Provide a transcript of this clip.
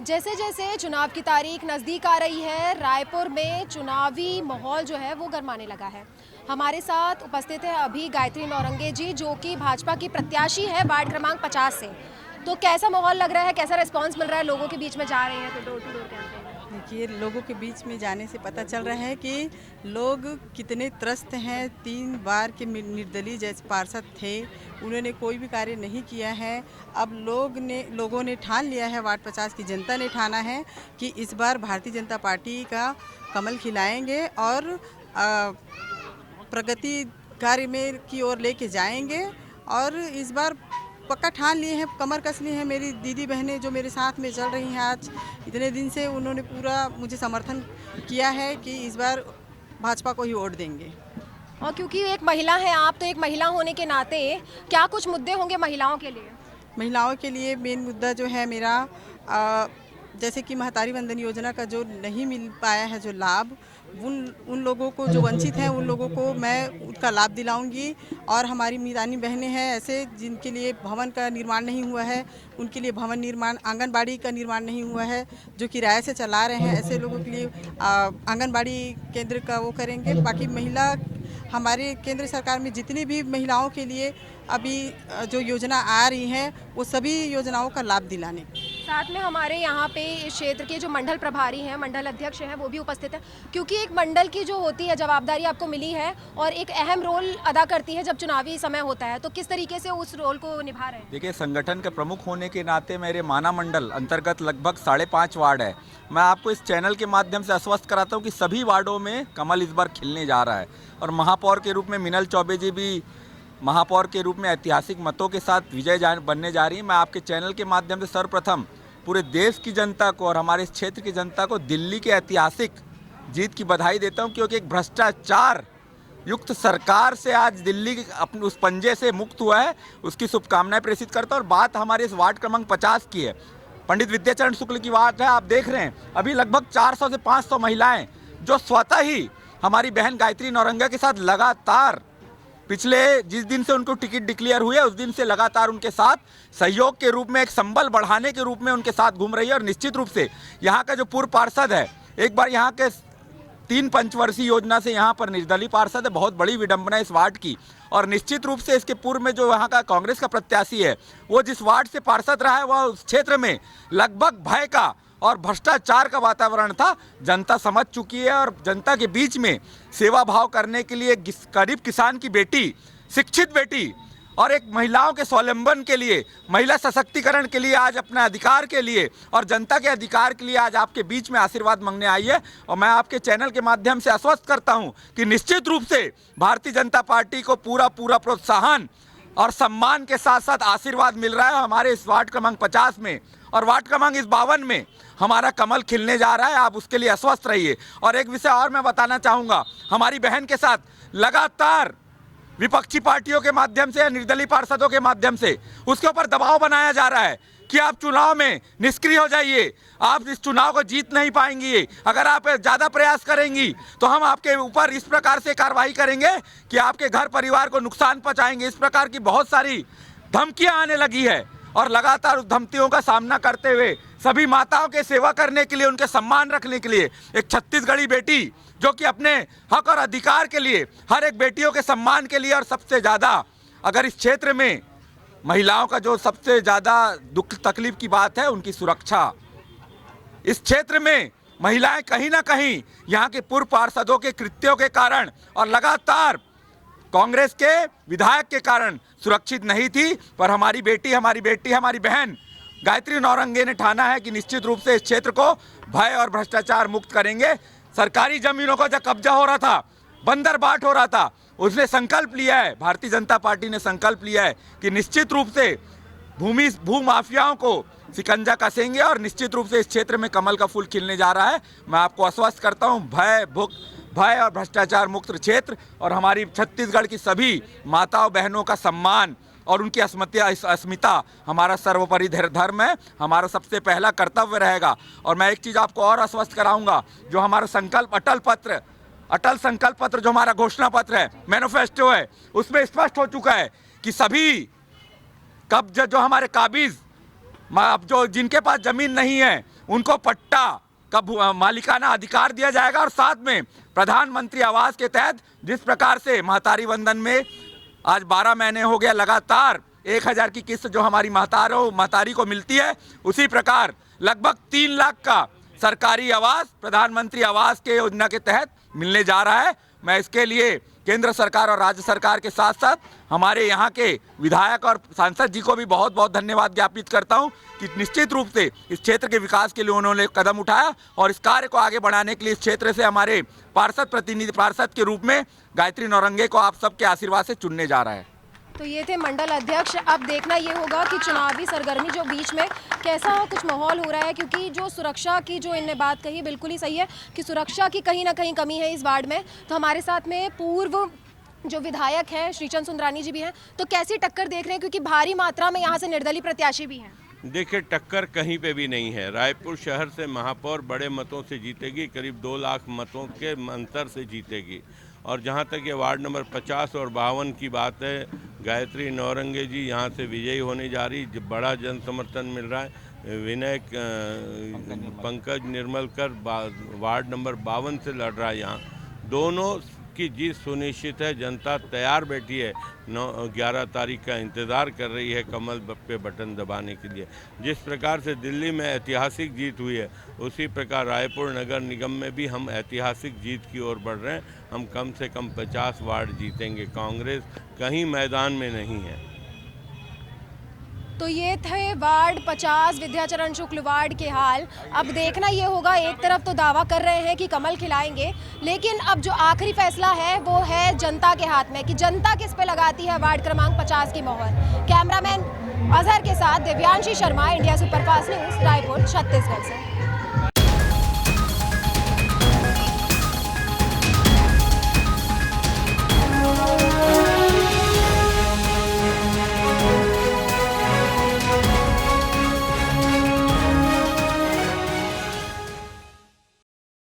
जैसे जैसे चुनाव की तारीख नज़दीक आ रही है, रायपुर में चुनावी माहौल जो है वो गरमाने लगा है। हमारे साथ उपस्थित है अभी गायत्री नौरंगे जी, जो कि भाजपा की प्रत्याशी है वार्ड क्रमांक 50 से। तो कैसा माहौल लग रहा है, कैसा रिस्पांस मिल रहा है? लोगों के बीच में जा रहे हैं तो डोर टू डोर कैंपेन। देखिए, लोगों के बीच में जाने से पता चल रहा है कि लोग कितने त्रस्त हैं। 3 बार के निर्दलीय जैसे पार्षद थे, उन्होंने कोई भी कार्य नहीं किया है। अब लोगों ने ठान लिया है, वार्ड 50 की जनता ने ठाना है कि इस बार भारतीय जनता पार्टी का कमल खिलाएंगे और प्रगति कार्य में की ओर लेके जाएंगे। और इस बार पक्का ठान लिए हैं, कमर कस लिए हैं। मेरी दीदी बहनें जो मेरे साथ में चल रही हैं आज इतने दिन से, उन्होंने पूरा मुझे समर्थन किया है कि इस बार भाजपा को ही वोट देंगे। और क्योंकि एक महिला है आप, तो एक महिला होने के नाते क्या कुछ मुद्दे होंगे महिलाओं के लिए? महिलाओं के लिए मेन मुद्दा जो है मेरा, जैसे कि महतारी वंदन योजना का जो नहीं मिल पाया है जो लाभ, उन लोगों को जो वंचित हैं उन लोगों को मैं उसका लाभ दिलाऊंगी। और हमारी मीरानी बहनें हैं ऐसे जिनके लिए भवन का निर्माण नहीं हुआ है, उनके लिए भवन निर्माण, आंगनबाड़ी का निर्माण नहीं हुआ है, जो किराए से चला रहे हैं, ऐसे लोगों के लिए आंगनबाड़ी केंद्र का वो करेंगे। बाकी महिला, हमारे केंद्र सरकार में जितनी भी महिलाओं के लिए अभी जो योजना आ रही हैं वो सभी योजनाओं का लाभ दिलाने। साथ में हमारे यहाँ पे इस क्षेत्र के जो मंडल प्रभारी हैं, मंडल अध्यक्ष हैं, वो भी उपस्थित है। क्योंकि एक मंडल की जो होती है जवाबदारी आपको मिली है और एक अहम रोल अदा करती है जब चुनावी समय होता है, तो किस तरीके से उस रोल को निभा रहे हैं? देखिए, संगठन के प्रमुख होने के नाते मेरे माना मंडल अंतर्गत लगभग 5.5 वार्ड है। मैं आपको इस चैनल के माध्यम से आश्वस्त कराता हूँ कि सभी वार्डों में कमल इस बार खिलने जा रहा है। और महापौर के रूप में मिनल चौबे जी भी महापौर के रूप में ऐतिहासिक मतों के साथ विजय बनने जा रही है। मैं आपके चैनल के माध्यम से सर्वप्रथम पूरे देश की जनता को और हमारे इस क्षेत्र की जनता को दिल्ली के ऐतिहासिक जीत की बधाई देता हूं, क्योंकि एक भ्रष्टाचार युक्त सरकार से आज दिल्ली अपने उस पंजे से मुक्त हुआ है, उसकी शुभकामनाएं प्रेषित करता हूं। और बात हमारे इस वार्ड क्रमांक 50 की है, पंडित विद्याचरण शुक्ल की वार्ड है। आप देख रहे हैं अभी लगभग 400 से 500 महिलाएं जो स्वतः ही हमारी बहन गायत्री नौरंगा के साथ लगातार पिछले जिस दिन से उनको टिकट डिक्लेयर हुए उस दिन से लगातार उनके साथ सहयोग के रूप में, एक संबल बढ़ाने के रूप में उनके साथ घूम रही है। और निश्चित रूप से यहाँ का जो पूर्व पार्षद है, एक बार यहाँ के 3 पंचवर्षीय योजना से यहाँ पर निर्दलीय पार्षद है, बहुत बड़ी विडंबना इस वार्ड की। और निश्चित रूप से इसके पूर्व में जो यहाँ का कांग्रेस का प्रत्याशी है, वो जिस वार्ड से पार्षद रहा है, वह उस क्षेत्र में लगभग भय का और भ्रष्टाचार का वातावरण था। जनता समझ चुकी है और जनता के बीच में सेवा भाव करने के लिए गरीब किसान की बेटी, शिक्षित बेटी और एक महिलाओं के स्वावलंबन के लिए, महिला सशक्तिकरण के लिए, आज अपने अधिकार के लिए और जनता के अधिकार के लिए आज आपके बीच में आशीर्वाद मांगने आई है। और मैं आपके चैनल के माध्यम से आश्वस्त करता हूं कि निश्चित रूप से भारतीय जनता पार्टी को पूरा प्रोत्साहन और सम्मान के साथ साथ आशीर्वाद मिल रहा है हमारे इस वार्ड क्रमांक 50 में। और वार्ड क्रमांक इस 52 में हमारा कमल खिलने जा रहा है, आप उसके लिए आश्वस्त रहिए। और एक विषय और मैं बताना चाहूँगा, हमारी बहन के साथ लगातार विपक्षी पार्टियों के माध्यम से या निर्दलीय पार्षदों के माध्यम से उसके ऊपर दबाव बनाया जा रहा है कि आप चुनाव में निष्क्रिय हो जाइए, आप इस चुनाव को जीत नहीं पाएंगी, अगर आप ज़्यादा प्रयास करेंगी तो हम आपके ऊपर इस प्रकार से कार्रवाई करेंगे कि आपके घर परिवार को नुकसान पहुंचाएंगे। इस प्रकार की बहुत सारी धमकियां आने लगी है। और लगातार उस धमकियों का सामना करते हुए सभी माताओं के सेवा करने के लिए, उनके सम्मान रखने के लिए, एक छत्तीसगढ़ी बेटी जो कि अपने हक और अधिकार के लिए, हर एक बेटियों के सम्मान के लिए, और सबसे ज़्यादा अगर इस क्षेत्र में महिलाओं का जो सबसे ज़्यादा दुख तकलीफ की बात है, उनकी सुरक्षा। इस क्षेत्र में महिलाएं कहीं ना कहीं यहाँ के पूर्व पार्षदों के कृत्यों के कारण और लगातार कांग्रेस के विधायक के कारण सुरक्षित नहीं थी। पर हमारी बहन गायत्री नौरंगे ने ठाना है कि निश्चित रूप से इस क्षेत्र को भय और भ्रष्टाचार मुक्त करेंगे। सरकारी जमीनों का जब कब्जा हो रहा था, बंदर बाट हो रहा था, उसने संकल्प लिया है, भारतीय जनता पार्टी ने संकल्प लिया है कि निश्चित रूप से भू माफियाओं को शिकंजा कसेंगे और निश्चित रूप से इस क्षेत्र में कमल का फूल खिलने जा रहा है। मैं आपको आश्वस्त करता हूँ, भय और भ्रष्टाचार मुक्त क्षेत्र और हमारी छत्तीसगढ़ की सभी माताओं बहनों का सम्मान और उनकी अस्मिता हमारा सर्वोपरि धर्म है, हमारा सबसे पहला कर्तव्य रहेगा। और मैं एक चीज़ आपको और आश्वस्त कराऊंगा, जो हमारा संकल्प अटल संकल्प पत्र जो हमारा घोषणा पत्र है, मैनिफेस्टो है, उसमें स्पष्ट हो चुका है कि सभी कब्ज जो हमारे काबिज, अब जो जिनके पास ज़मीन नहीं है उनको पट्टा का मालिकाना अधिकार दिया जाएगा। और साथ में प्रधानमंत्री आवास के तहत जिस प्रकार से महतारी वंदन में आज 12 महीने हो गया लगातार 1000 की किस्त जो हमारी महतारी को मिलती है, उसी प्रकार लगभग 3 लाख का सरकारी आवास प्रधानमंत्री आवास के योजना के तहत मिलने जा रहा है। मैं इसके लिए केंद्र सरकार और राज्य सरकार के साथ साथ हमारे यहाँ के विधायक और सांसद जी को भी बहुत बहुत धन्यवाद ज्ञापित करता हूँ कि निश्चित रूप से इस क्षेत्र के विकास के लिए उन्होंने कदम उठाया और इस कार्य को आगे बढ़ाने के लिए इस क्षेत्र से हमारे पार्षद के रूप में गायत्री नौरंगे को आप सबके आशीर्वाद से चुनने जा रहा है। तो ये थे मंडल अध्यक्ष। अब देखना ये होगा कि चुनावी सरगर्मी जो बीच में कैसा कुछ माहौल हो रहा है, क्योंकि जो सुरक्षा की जो इनने बात कही बिल्कुल ही सही है कि सुरक्षा की कहीं ना कहीं कमी है इस वार्ड में। तो हमारे साथ में पूर्व जो विधायक हैं श्रीचंद सुंदरानी जी भी हैं, तो कैसी टक्कर देख रहे हैं, क्योंकि भारी मात्रा में यहाँ से निर्दलीय प्रत्याशी भी हैं। देखिए, टक्कर कहीं पे भी नहीं है। रायपुर शहर से महापौर बड़े मतों से जीतेगी, करीब 2 लाख मतों के अंतर से जीतेगी। और जहाँ तक ये वार्ड नंबर 50 और 52 की बात है, गायत्री नौरंगे जी यहाँ से विजयी होने जा रही, बड़ा जन समर्थन मिल रहा है। विनय पंकज निर्मलकर वार्ड नंबर 52 से लड़ रहा है। यहाँ दोनों की जीत सुनिश्चित है। जनता तैयार बैठी है, 11 तारीख का इंतज़ार कर रही है कमल पे बटन दबाने के लिए। जिस प्रकार से दिल्ली में ऐतिहासिक जीत हुई है, उसी प्रकार रायपुर नगर निगम में भी हम ऐतिहासिक जीत की ओर बढ़ रहे हैं। हम कम से कम 50 वार्ड जीतेंगे। कांग्रेस कहीं मैदान में नहीं है। तो ये थे वार्ड 50 विद्याचरण शुक्ल वार्ड के हाल। अब देखना ये होगा, एक तरफ तो दावा कर रहे हैं कि कमल खिलाएंगे, लेकिन अब जो आखिरी फैसला है वो है जनता के हाथ में कि जनता किस पे लगाती है वार्ड क्रमांक 50 की मोहर। कैमरामैन अजहर के साथ Divyanshi Sharma, India superfast news, Raipur, Chhattisgarh से।